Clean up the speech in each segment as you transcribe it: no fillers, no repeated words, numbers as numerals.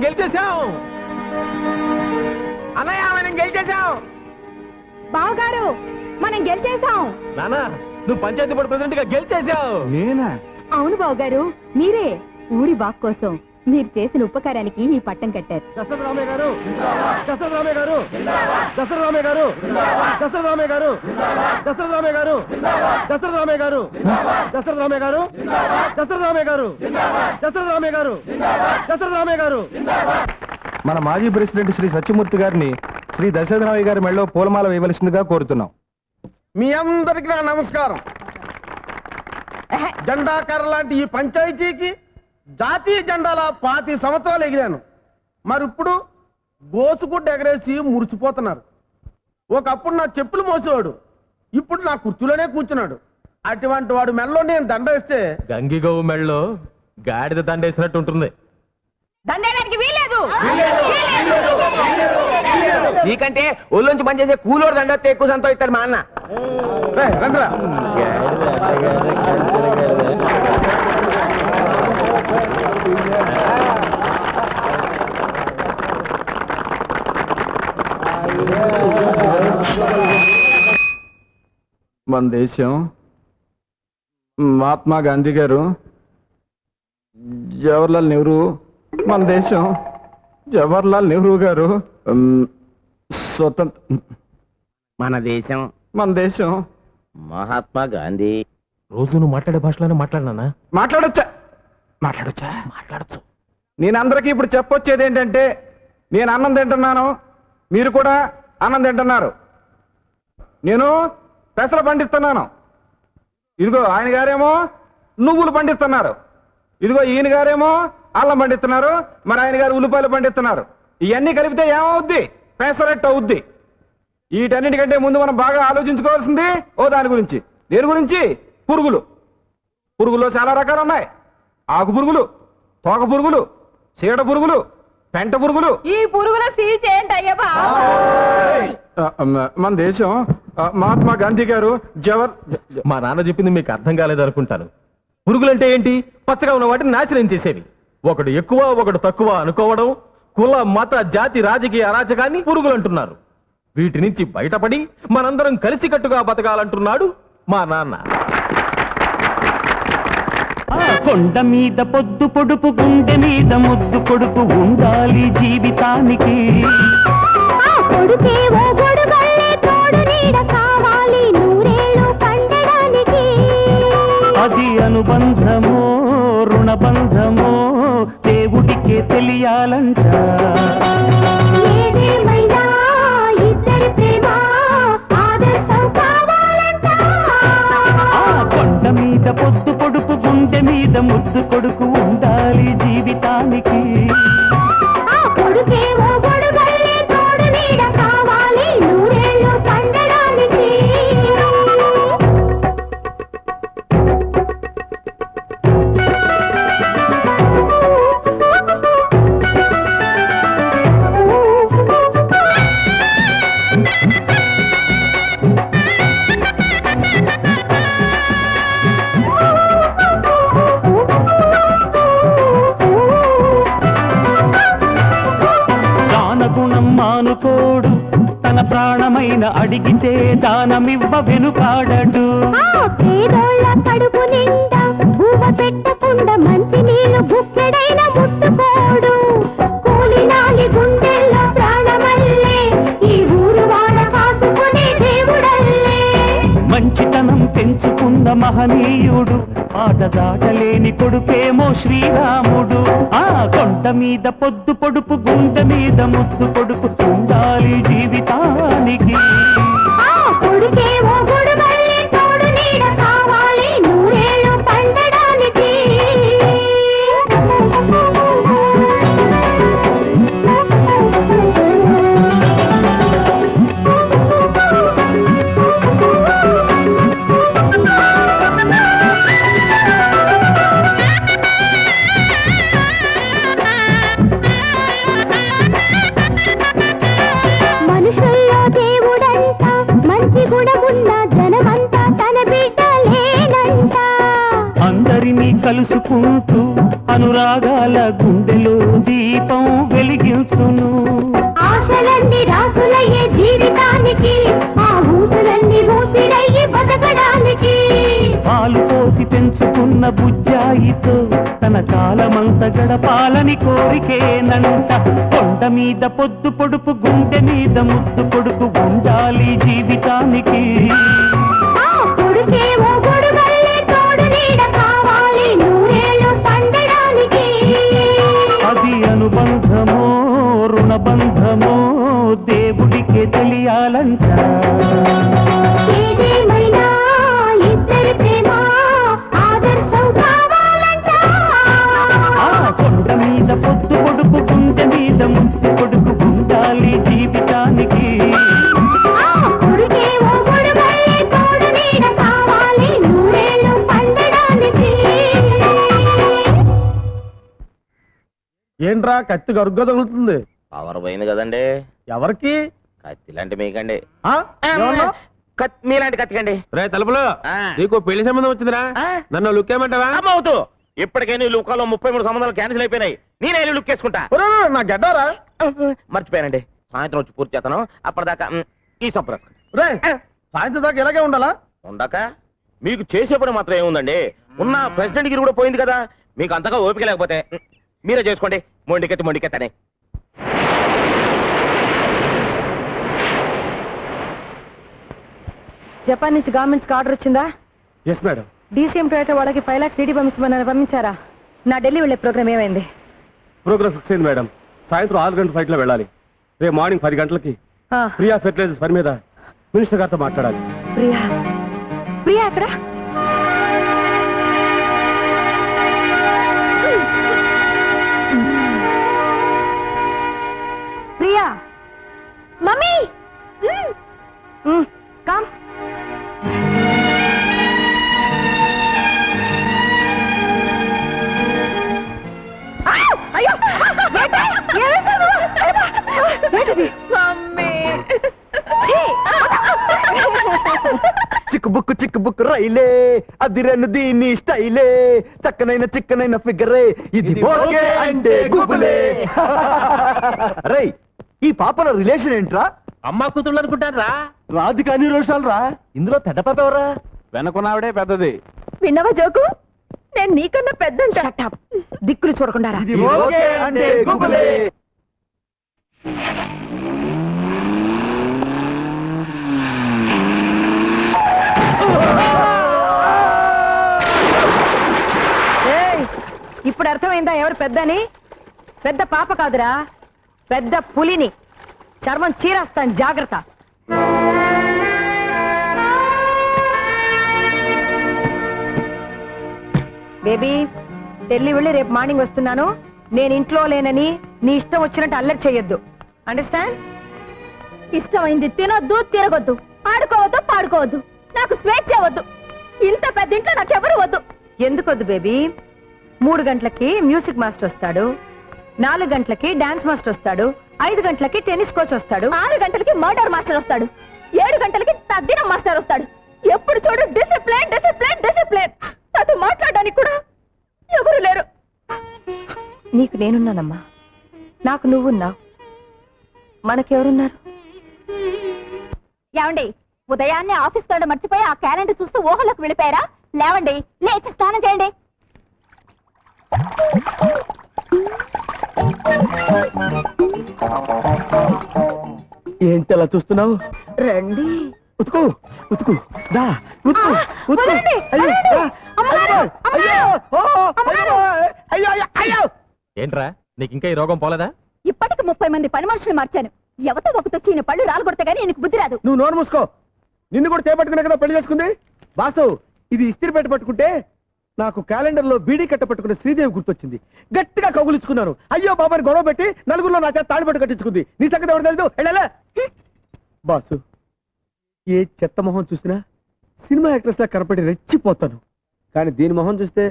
గెలిచేశాం అన్నయ్య, మనం గెలిచేశాం. బావగారు మనం గెలిచేశాం. నానా, నువ్వు పంచాయతీ బోర్డు ప్రెసిడెంట్ గా గెలిచేశావు. నేనా? అవును బావగారు, మీరే. ఊరి బాగు కోసం మీరు చేసిన ఉపకారానికి ఈ పట్టం కట్టారు. దశరథరామయ్య గారు, దశరథరామయ్య గారు, దశరథరామయ్య గారు, దశరథరామయ్య గారు, దశరథరామయ్య గారు, దశరథరామయ్య గారు, దశరథరామయ్య గారు, దశరథరామయ్య గారు, దశరథరామయ్య గారు, దశరథరామయ్య గారు. మన మాజీ ప్రెసిడెంట్ శ్రీ సత్యమూర్తి గారిని శ్రీ దశరథరామయ్య గారి మెడలో పూలమాల వేయవలసిందిగా కోరుతున్నాం. మీ అందరికి నా నమస్కారం. జెండాకర్ర లాంటి ఈ పంచాయతీకి జాతీయ జెండాల 25 సంవత్సరాలు ఎగిరాను. మరి ఇప్పుడు గోసుగుడ్డ ఎగరేసి మురిసిపోతున్నారు. ఒకప్పుడు నా చెప్పులు మోసేవాడు, ఇప్పుడు నా కుర్చీలోనే కూర్చున్నాడు. అటువంటి వాడు మెడలో నేను దండ వేస్తే గంగిగోవు మెడలో గాడిద దండ వేసినట్టు ఉంటుంది. దండేయడానికి వీలేదు. నీకంటే ఒళ్ళొంచి పనిచేసే కూలోడు దండ ఎక్కువ సంతోషిస్తాడు మా అన్న. రండిరా. మన దేశం మహాత్మా గాంధీ గారు, జవహర్లాల్ నెహ్రూ, మన దేశం జవహర్లాల్ నెహ్రూ గారు స్వతంత్ర, మన దేశం మహాత్మా గాంధీ. రోజు నువ్వు మాట్లాడే భాషలోనే మాట్లాడినా? మాట్లాడొచ్చా? మాట్లాడచ్చు. నేను అందరికీ ఇప్పుడు చెప్పొచ్చేది ఏంటంటే, నేను అన్నం తింటున్నాను, మీరు కూడా అన్నం తింటున్నారు. నేను పెసలు పండిస్తున్నాను, ఇదిగో ఆయన గారేమో నువ్వులు పండిస్తున్నారు, ఇదిగో ఈయన గారేమో అల్లం పండిస్తున్నారు, మరి ఆయన గారు ఉల్లిపాయలు పండిస్తున్నారు. ఇవన్నీ కలిపితే ఏమవుద్ది? పెసరట్టు అవుద్ది. వీటన్నిటికంటే ముందు మనం బాగా ఆలోచించుకోవాల్సింది దాని గురించి. దేని గురించి? పురుగులు. పురుగుల్లో చాలా రకాలు ఉన్నాయి. ఆకు పురుగులు, తోక పురుగులు, చీడ పురుగులు, పెంట పురుగులు. ఈ పురుగుల సీజ్ ఏంటయ్యా? మన దేశం మహాత్మా గాంధీ గారు మా నాన్న చెప్పింది మీకు అర్థం కాలేదు అనుకుంటాను. పురుగులంటే ఏంటి? పచ్చగా ఉన్న వాటిని నాశనం చేసేవి. ఒకడు ఎక్కువ ఒకడు తక్కువ అనుకోవడం, కుల మత జాతి రాజకీయ అరాచకాన్ని పురుగులు అంటున్నారు. వీటి నుంచి బయటపడి మనందరం కలిసికట్టుగా బతకాలంటున్నాడు మా నాన్న. కొండ మీద పొద్దు పొడుపు, గుండె మీద ముద్దు పొడుపు ఉండాలి జీవితానికి. అది అనుబంధమో రుణబంధమో దేవుడికే తెలియాలంట. కొండ మీద పొద్దు పొడుపు, గుండె మీద ముద్దు కొడుకు ఉండాలి జీవితానికి. మానుకోడు, తన ప్రాణమైన అడిగితే దానమివ్వ వెనుకాడడు. కడుపు నిండా భూమ పెట్టకుండా మంచి నీళ్లు బుక్కెడైన ముట్టుకోడు. కూలినాలి గుండెల్లో ప్రాణమల్లే, ఈ ఊరు వాడ కాసుకునే దేవుడల్లే. మంచితనం పెంచుకున్న మహనీయుడు, ఆట దాటలేని కొడుకేమో శ్రీరాముడు. ఆ కొండ మీద పొద్దు పొడుపు, గుండె మీద ముద్దు కొడుకు ఉండాలి జీవితానికి. కలుసుకుంటూ అనురాగాల గుండెలో దీపం వెలిగించును. ఆశలన్నీ రాసులయ్యే జీవితానికి, ఆ ఊసులన్నీ ఊపిరయ్యి బతకడానికి. పాలు పోసి పెంచుకున్న బుజ్జాయితో తన కాలమంత గడపాలని కోరికేనంట. కొండ మీద పొద్దు పొడుపు, గుండె మీద ముద్దు పొడుపు ఉండాలి జీవితానికి. ఆ కొడుకేమో గొడుగల్లే తోడు నీడ కావాలి నూరేళ్ళు పండడానికి. అది అనుబంధమో రుణబంధమో దేవుడికే తెలియాలంట. ఏదేమైనా ఇద్దరి ప్రేమ ఆదర్శం కావాలంట. ఆ కొండ మీద పొద్దు పొడుపు, గుండె మీద ముద్దు పొడుపు ఉండాలి జీవితానికి. ఆ కొడుకేమో గొడుగల్లే తోడు నీడ కావాలి నూరేళ్ళు పండడానికి. ఏంట్రా కత్తి గరుగ్గా తగులుతుంది? పవర్ పోయింది కదండి. ఎవరికి? కత్తి లాంటి మీకండి. ఆ? ఏమన్నావ్? మీలాంటి కత్తికండి. రే తలుపులు, నీకు పెళ్లి సంబంధం వచ్చిందిరా? నన్ను లుక్ ఏమంటావా? అమ్మవుతూ ఇప్పటికే నీ లుక్కాలో 33 సంబంధాలు క్యాన్సిల్ అయిపోయినాయి. నేనే లుక్ వేసుకుంటా. నా గడ్డారా? మర్చిపోయానండి. సాయంత్రం వచ్చి పూర్తి చేస్తాను. అప్పటిదాకా ఈ సంప్రదాయం రే సాయంత్రం దాకా ఇలాగే ఉండాలా? ఉండక మీకు చేసే పని మాత్రం ఏముందండి? ఉన్న ప్రెసిడెంట్ గిరి కూడా పోయింది కదా. మీకు అంతగా ఓపిక లేకపోతే మీరే చేసుకోండి. మొండికెత్తని జపాన్ నుంచి గవర్నమెంట్స్ ఆర్డర్ వచ్చిందా? Yes madam. డీసీఎం టొయోటా వాళ్ళకి 5 lakhs డీడీ పంపించారా? నా ఢిల్లీ వెళ్ళే ప్రోగ్రామ్ ఏమైంది? ప్రోగ్రామ్ ఫిక్స్ అయింది మేడం. సాయంత్రం 6 గంటల ఫ్లైట్ లో వెళ్ళాలి. రేపు మార్నింగ్ 10 గంటలకి ఆ, ప్రియా ఫెర్టిలైజర్స్ పని మీద మినిస్టర్ గారితో మాట్లాడాలి. ప్రియా ప్రియా ఎక్కడ? Priya mummy come. అయ్యో మమ్మీ చిక్కు బుక్ రైలే అదిరెను దీని స్టైలే చక్కనైన చిక్కనైన ఫిగరే ఇది ఓకే అంటే గుబులే. రేయ్ ఈ పాపల రిలేషన్ ఏంట్రా? అమ్మా కూతుళ్ళు అనుకుంటారా? రాదు కానీ రోషాలు రా. ఇందులో పెద్ద పాప ఎవరా? వెనకున్నావిడే పెద్దది. విన్నవా జోకు? నేను నీకన్నా పెద్ద. దిక్కులు చూడకుండా రా. ఇది ఓకే అంటే గుబులే. ఏయ్, ఇప్పుడు అర్థమైందా ఎవరు పెద్దని? పెద్ద పాప కాదురా, పెద్ద పులిని. చర్మం చీరేస్తాను, జాగ్రత్త. బేబీ ఢిల్లీ వెళ్ళి రేపు మార్నింగ్ వస్తున్నాను. నేను ఇంట్లో లేనని నీ ఇష్టం వచ్చినట్టు అల్లరి చెయ్యొద్దు. అండర్స్టాండ్? ఇష్టమైంది తినొద్దు, తిరగొద్దు, ఆడుకోవద్దు, పాడుకోవద్దు. నాకు స్వేచ్ఛ వద్దు. ఇంత పెద్ద ఇంట్లో నాకెవరు వద్దు. ఎందుకొద్దు బేబీ? 3 గంటలకి మ్యూజిక్ మాస్టర్ వస్తాడు, 4 గంటలకి డాన్స్ మాస్టర్ వస్తాడు, 5 గంటలకి టెన్నిస్ కోచ్ వస్తాడు, 6 గంటలకి మర్డర్ మాస్టర్ వస్తాడు, 7 గంటలకి తద్దినం మాస్టర్ వస్తాడు. ఎప్పుడు చూడు డిసిప్లిన్ డిసిప్లిన్ డిసిప్లిన్. నాతో మాట్లాడడానికి కూడా ఎవరు లేరు. నీకు నేనున్నానమ్మా, నాకు నువ్వున్నావు, మనకెవరున్నారు? ఏమండి, ఉదయాన్నే ఆఫీస్ తోడ మర్చిపోయి ఆ క్యాలెండర్ చూస్తూ ఊహలోకి వెళ్ళిపోయారా? లేవండి, లేచి స్నానం చేయండి. ఏంటి అలా చూస్తున్నావు? రండి. ఉతుకు ఉతుకు దా ఉతుకు ఉతుకు. వదలండి, అయ్యో, వదలండి. దా. అమ్మగారు, అయ్యో, ఓ, అయ్యో, అయ్యో, అయ్యో, అయ్యో. ఏంట్రా నీకు ఇంకా ఈ రోగం పోలేదా? ఇప్పటికి 30 మంది పని మనుషులు మార్చాను. ఎవతో ఒకతొచ్చి ఈయన పళ్ళు రాలగొడితే గానీ ఈయనకు బుద్ధి రాదు. నువ్వు నోరు మూసుకో. నిన్ను కూడా చేపట్టుకునే కదా పెళ్లి చేసుకుంది. బాసు, ఇది ఇస్త్రీ పెట్టి పట్టుకుంటే నాకు క్యాలెండర్ లో బీడీ కట్ట పట్టుకున్న శ్రీదేవి గుర్తొచ్చింది. గట్టిగా కౌగులించుకున్నాను. అయ్యో బాబాని గొడవ పెట్టి నలుగురిలో నా చేత తాడిపట్టు కట్టించుకుంది. నీ సంగతి ఎవరు తెలుసు? వెళ్ళాలా? బాసు, ఏ చెత్త మొహం చూసినా సినిమా యాక్ట్రెస్ లా కనపడి రెచ్చిపోతాను. కానీ దీని మొహం చూస్తే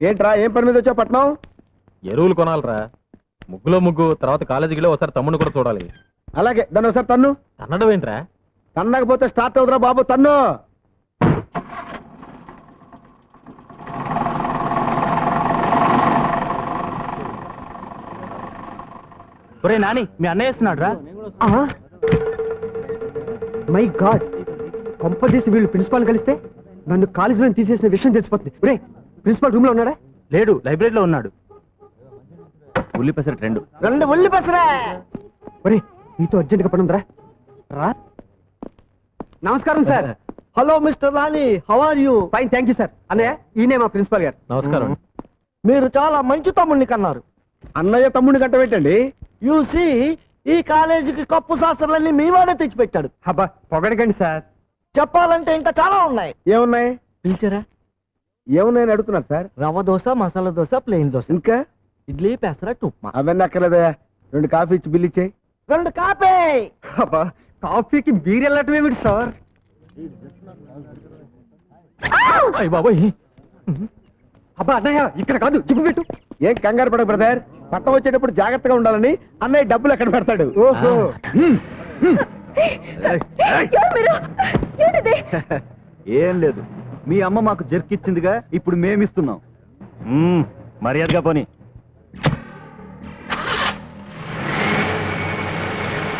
ఏంట్రా, ఏం పని మీద వచ్చావు పట్నం? ఎరువులు కొనాలరా. ముగ్గులో ముగ్గు, తర్వాత కాలేజీలో ఒకసారి తమ్ముడు కూడా చూడాలి. అలాగే, దాన్ని ఒకసారి తన్ను. అన్నడం ఏంట్రా? తన్నకపోతే స్టార్ట్ అవుతురా బాబు, తన్ను. ఒరే నాని మీ అన్నయ్య వస్తున్నాడు రా. మై గాడ్, కొంపదీసి వీళ్ళు ప్రిన్సిపాల్ కలిస్తే నన్ను కాలేజీలో తీసేసిన విషయం తెలిసిపోతుంది. ఒరే, ప్రిన్సిపాల్ రూమ్ లో ఉన్నాడా? లేడు, లైబ్రరీలో ఉన్నాడు. ఉల్లి పెసరట్ 2. 2 ఉల్లి పెసరా. ఒరే, నీతో అర్జెంట్ గా పని ఉందిరా. రా. నమస్కారం sir. Hello mister Rani, how are you? Fine, thank you sir. అన్నయ్య, ఈయనే మా ప్రిన్సిపాల్ గారు. నమస్కారం. మీరు చాలా మంచి తమ్ముడిని కన్నారు. అన్నయ్య తమ్ముడిని గంట పెట్టండి. యూసి ఈ కాలేజీకి కప్పు శాస్త్రాలన్నీ మీ వాడే తెచ్చిపెట్టాడు. అబ్బా పొగడకండి సార్. చెప్పాలంటే ఇంకా చాలా ఉన్నాయి. ఏమున్నాయి? పిలిచారా? ఏమున్నాయని అడుగుతున్నారు సార్. రవ్వ దోశ, మసాలా దోశ, ప్లెయిన్ దోశ, ఇంకా ఇడ్లీ, పెసరట్టు, ఉప్మా. అవన్నీ అక్కర్లేదయా. 2 కాఫీ ఇచ్చి బిల్లు ఇచ్చేయి. 2 కాఫీ. అబ్బా కాఫీకి బీర్ వెళ్ళటమేమిటి సార్? అయ్య బాబోయ్, అబ్బా అన్నయ్య ఇక్కడ కాదు, జిప్పు పెట్టు. ఏం కంగారు పడకు బ్రదర్, పట్టం వచ్చేటప్పుడు జాగ్రత్తగా ఉండాలని అన్నయ్య డబ్బులు ఎక్కడ పెడతాడు. ఓహో. ఎవరు మీరు? ఏంటిది? ఏం లేదు, మీ అమ్మ మాకు జర్కిచ్చిందిగా, ఇప్పుడు మేమిస్తున్నాం. మర్యాదగా పోనీ.